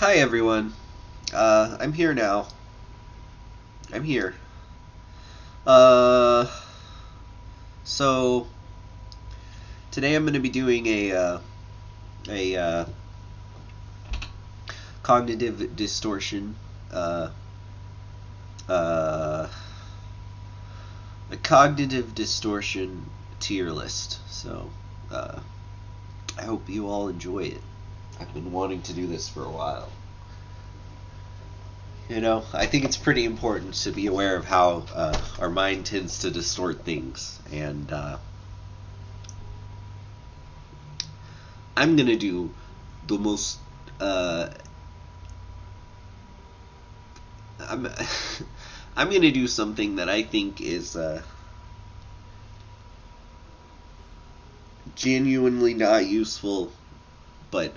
Hi everyone. I'm here now. I'm here. Uh, so today I'm going to be doing a cognitive distortion, uh, uh, a cognitive distortion tier list. So I hope you all enjoy it. I've been wanting to do this for a while. I think it's pretty important to be aware of how our mind tends to distort things, and I'm gonna do the most. I'm I'm gonna do something that I think is genuinely not useful, but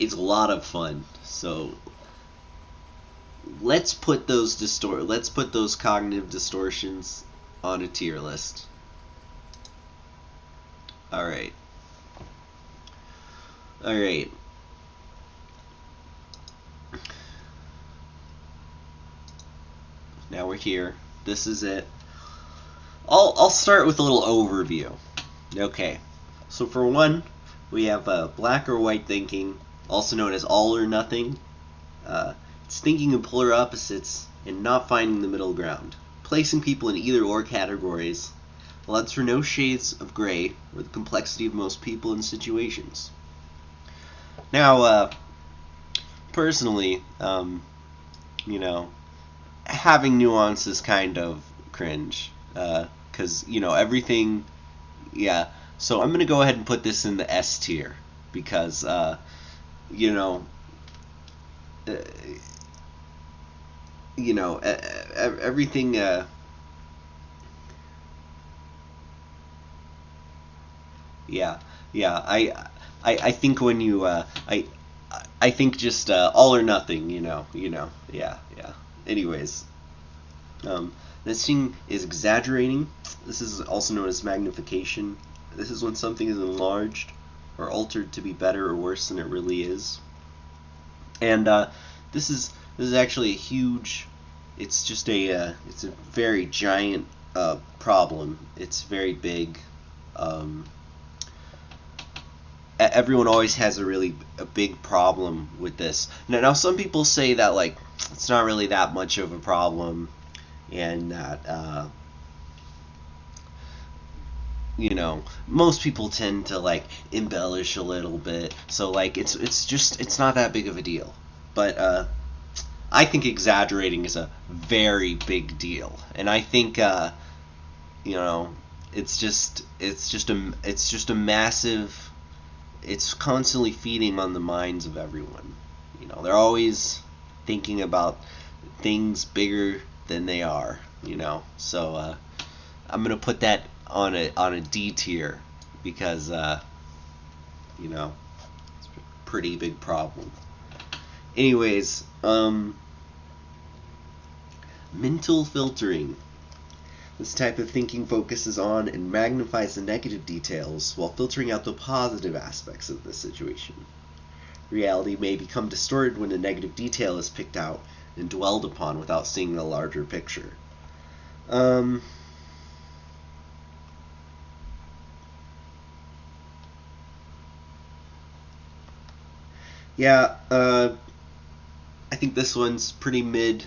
it's a lot of fun. So let's put those cognitive distortions on a tier list. All right. All right. Now we're here. This is it. I'll start with a little overview. Okay. So for one, we have black or white thinking, also known as all or nothing. It's thinking in polar opposites and not finding the middle ground, placing people in either or categories, allows for no shades of gray or the complexity of most people and situations. Now, personally, having nuance is kind of cringe, because everything. Yeah, so I'm gonna go ahead and put this in the S tier because you know uh, everything. Yeah, yeah. I think when you I think just all or nothing. Yeah, yeah. Anyways, this thing is exaggerating. This is also known as magnification. This is when something is enlarged or altered to be better or worse than it really is. And this is actually a huge. It's just it's a very giant problem. It's very big. Um, Everyone always has a big problem with this. Now some people say that like it's not really that much of a problem, and that most people tend to like embellish a little bit. So like it's not that big of a deal. But I think exaggerating is a very big deal, and I think you know it's just a massive. It's constantly feeding on the minds of everyone. They're always thinking about things bigger than they are. So I'm gonna put that on a D tier because it's a pretty big problem. Anyways, mental filtering. This type of thinking focuses on and magnifies the negative details while filtering out the positive aspects of the situation. Reality may become distorted when a negative detail is picked out and dwelled upon without seeing the larger picture. Um, yeah, I think this one's pretty mid.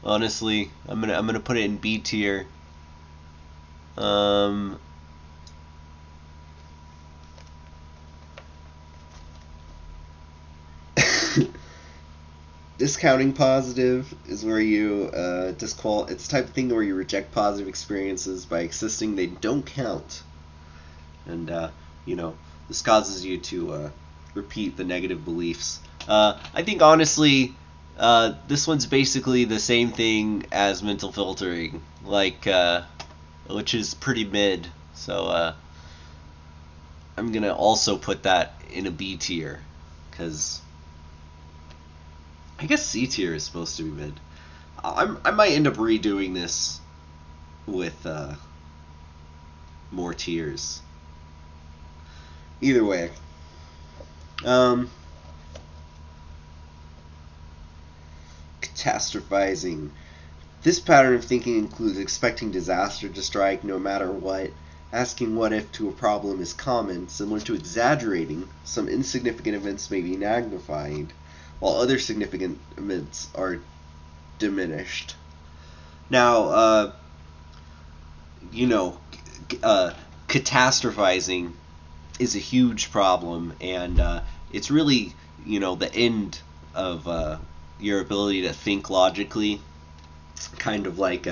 Honestly, I'm gonna put it in B tier. Um, Discounting positive is where you it's the type of thing where you reject positive experiences by insisting they don't count, and you know this causes you to repeat the negative beliefs. I think honestly, this one's basically the same thing as mental filtering, like which is pretty mid. So I'm gonna also put that in a B tier because I guess C tier is supposed to be mid. I might end up redoing this with more tiers. Either way, um, Catastrophizing. This pattern of thinking includes expecting disaster to strike no matter what. Asking what if to a problem is common, similar to exaggerating. Some insignificant events may be magnified, while other significant events are diminished. Now, you know, catastrophizing is a huge problem, and it's really, the end of your ability to think logically. Kind of like,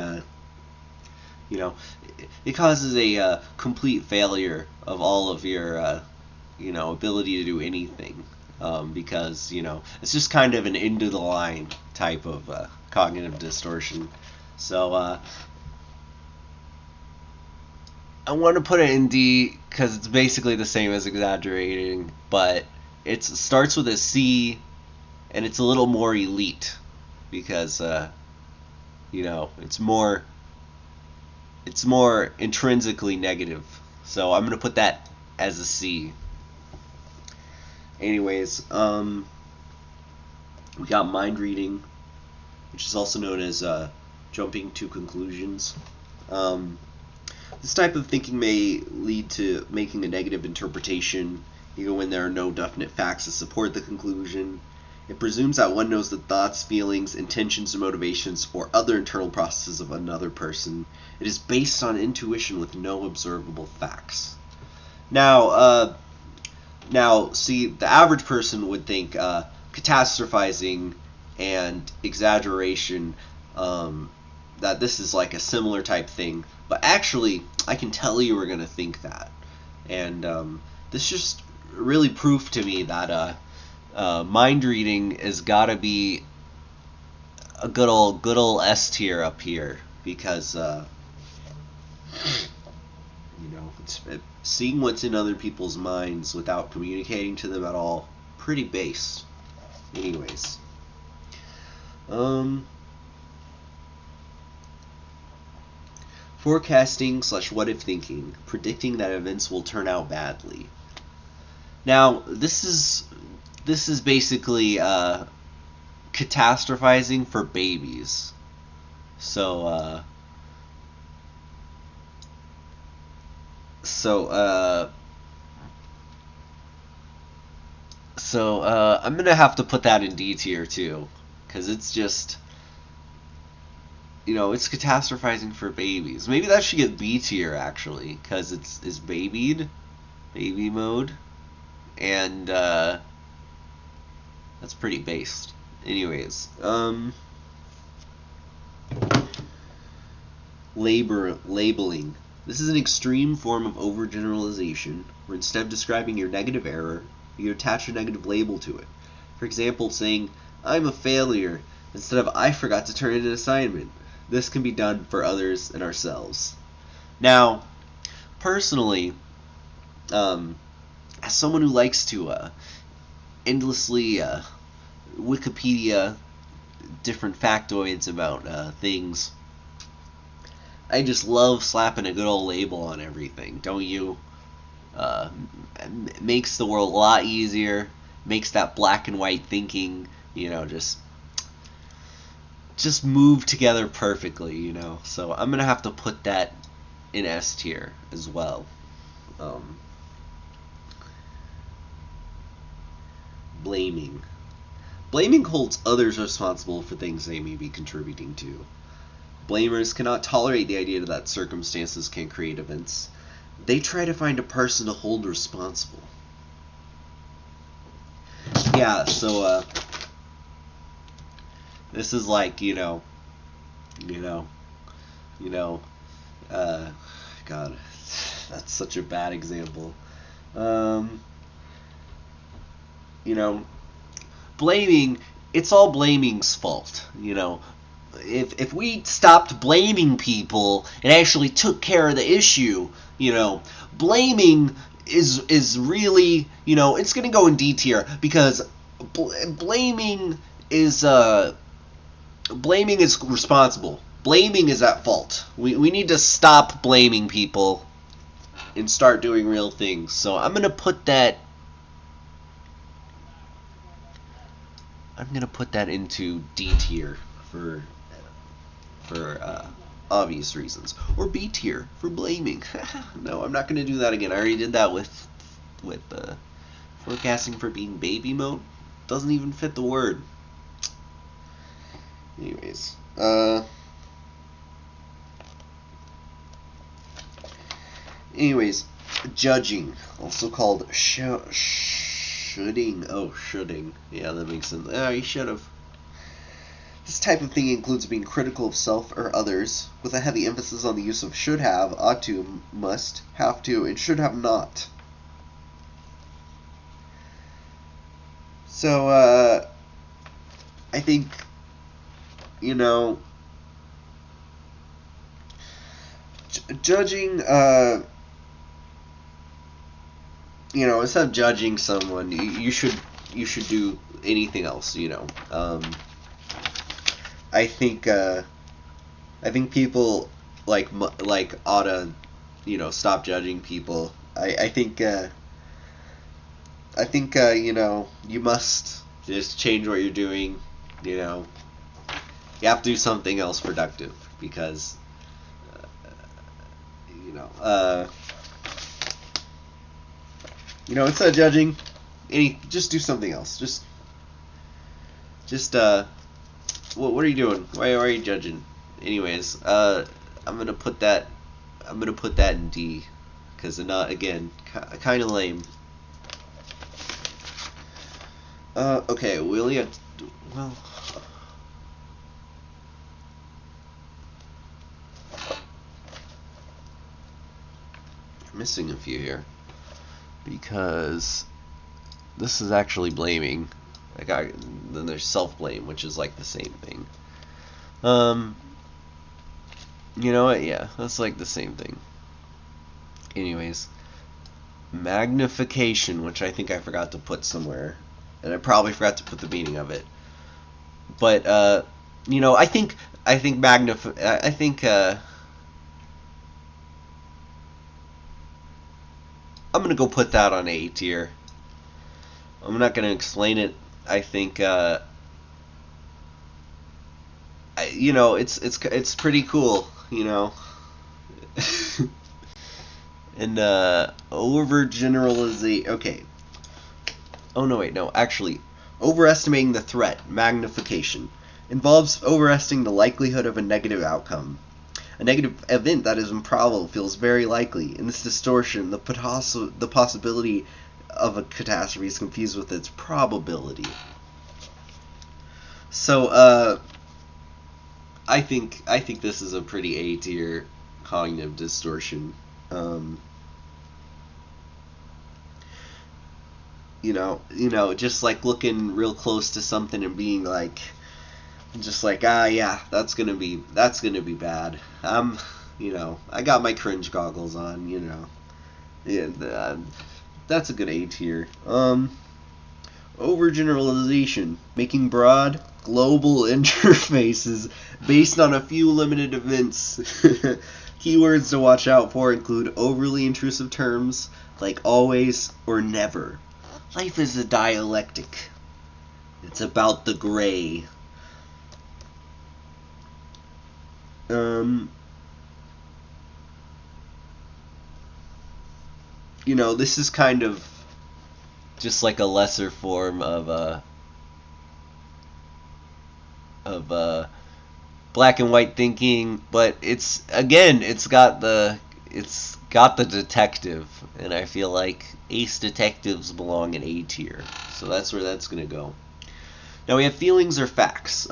it causes a complete failure of all of your, ability to do anything. Because, it's just kind of an end of the line type of cognitive distortion. So, I want to put it in D because it's basically the same as exaggerating, but it starts with a C, and it's a little more elite because, it's more intrinsically negative. So I'm gonna put that as a C. Anyways, we got mind reading, which is also known as jumping to conclusions. This type of thinking may lead to making a negative interpretation, even when there are no definite facts to support the conclusion. It presumes that one knows the thoughts, feelings, intentions, and motivations or other internal processes of another person. It is based on intuition with no observable facts. Now, see, the average person would think catastrophizing and exaggeration, that this is like a similar type thing. But actually, I can tell you we're going to think that. And this just really proved to me that mind reading has got to be a good old S tier up here, because it's seeing what's in other people's minds without communicating to them at all, pretty base. Anyways, forecasting / what if thinking, predicting that events will turn out badly. Now, this is basically catastrophizing for babies. So I'm gonna have to put that in D tier too, because it's just, it's catastrophizing for babies. Maybe that should get B tier actually, because it's baby mode, and that's pretty based. Anyways, labeling. This is an extreme form of overgeneralization, where instead of describing your negative error, you attach a negative label to it. For example, saying, "I'm a failure," instead of "I forgot to turn in an assignment." This can be done for others and ourselves. Now, personally, as someone who likes to endlessly Wikipedia different factoids about things, I just love slapping a good old label on everything, don't you? It makes the world a lot easier, makes that black and white thinking, just move together perfectly, So I'm gonna have to put that in S tier as well. Blaming. Blaming holds others responsible for things they may be contributing to. Blamers cannot tolerate the idea that circumstances can create events. They try to find a person to hold responsible. Yeah, so this is like, God, that's such a bad example. Blaming, it's all blaming's fault, If we stopped blaming people and actually took care of the issue, blaming is really, it's going to go in D tier, because blaming is responsible. Blaming is at fault. We need to stop blaming people and start doing real things. So I'm going to put that into D tier. for obvious reasons, or B tier for blaming. No, I'm not gonna do that again. I already did that with forecasting for being baby mode. Doesn't even fit the word. Anyways, judging, also called shoulding. Oh, shoulding. Yeah, that makes sense. Oh, you should have. This type of thing includes being critical of self or others, with a heavy emphasis on the use of should have, ought to, must, have to, and should have not. So, I think, judging, instead of judging someone, you should do anything else, I think people like ought to, stop judging people. I think you must just change what you're doing. You have to do something else productive because instead of judging, just do something else. Just what are you doing? Why are you judging? Anyways, I'm gonna put that in D, because again, kind of lame. Okay, well, I'm missing a few here because this is actually blaming. Then there's self-blame, which is like the same thing. You know what? Yeah, that's like the same thing. Anyways, magnification, which I think I forgot to put somewhere, and I probably forgot to put the meaning of it. But I think I'm gonna go put that on A tier. I'm not gonna explain it. I think it's pretty cool, and overgeneralization. Okay. Oh no, wait, no. Actually, overestimating the threat, magnification, involves overestimating the likelihood of a negative outcome. A negative event that is improbable feels very likely. In this distortion, the possibility of a catastrophe is confused with its probability. So, I think this is a pretty A tier cognitive distortion. Just like looking real close to something and being like, yeah, that's gonna be bad. I got my cringe goggles on. Yeah, that's a good A tier. Overgeneralization, making broad global interfaces based on a few limited events. Keywords to watch out for include overly intrusive terms like always or never. Life is a dialectic. It's about the gray. This is kind of just like a lesser form of black and white thinking, but it's got the detective, and I feel like ace detectives belong in A tier, so that's where that's gonna go. Now we have feelings or facts.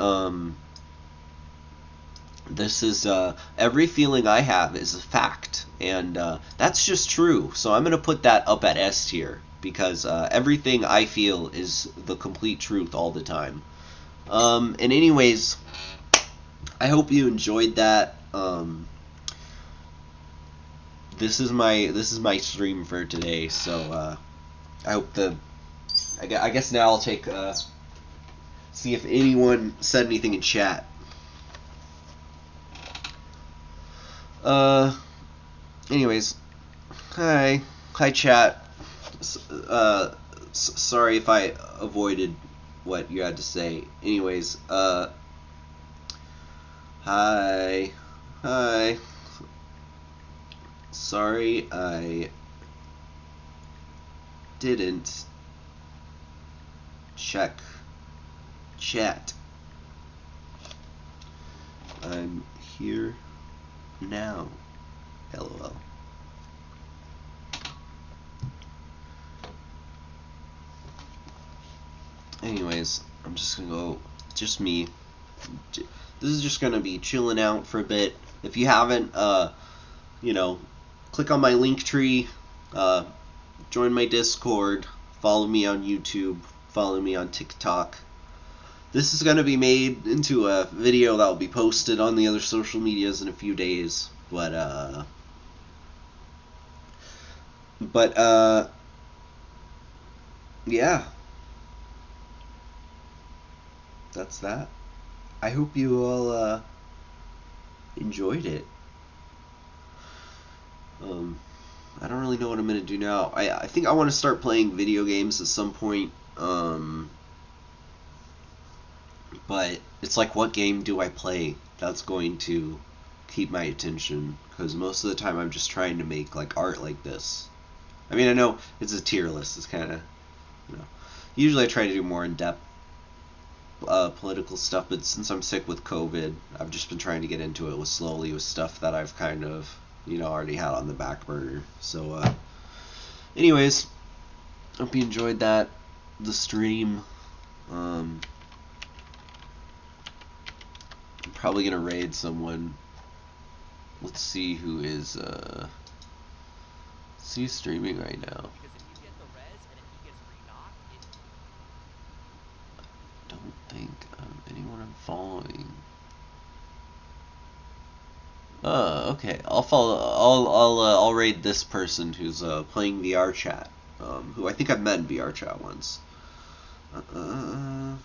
This is every feeling I have is a fact, and that's just true. So I'm gonna put that up at S tier because everything I feel is the complete truth all the time. And anyways, I hope you enjoyed that. This is my stream for today. So I hope I guess now I'll take see if anyone said anything in chat. Anyways, hi chat. Sorry if I avoided what you had to say. Anyways, Hi. Hi. Sorry I didn't check chat. I'm here now. LOL. Anyways, I'm just gonna go, just me. This is just gonna be chilling out for a bit. If you haven't, you know, click on my link tree, join my Discord, follow me on YouTube, follow me on TikTok. This is gonna be made into a video that will be posted on the other social medias in a few days, but yeah, that's that. I hope you all enjoyed it. Um, I don't really know what I'm gonna do now. I think I want to start playing video games at some point. But it's like, what game do I play that's going to keep my attention? Because most of the time I'm just trying to make like art like this. I mean, I know it's a tier list. It's kind of, you know. Usually I try to do more in depth political stuff, but since I'm sick with COVID, I've just been trying to get into it slowly with stuff that I've kind of, already had on the back burner. So, anyways, hope you enjoyed the stream. I'm probably gonna raid someone. Let's see who is streaming right now. Don't think anyone I'm following. Okay. I'll follow. I'll raid this person who's playing VR chat. Who I think I've met in VR chat once. Uh,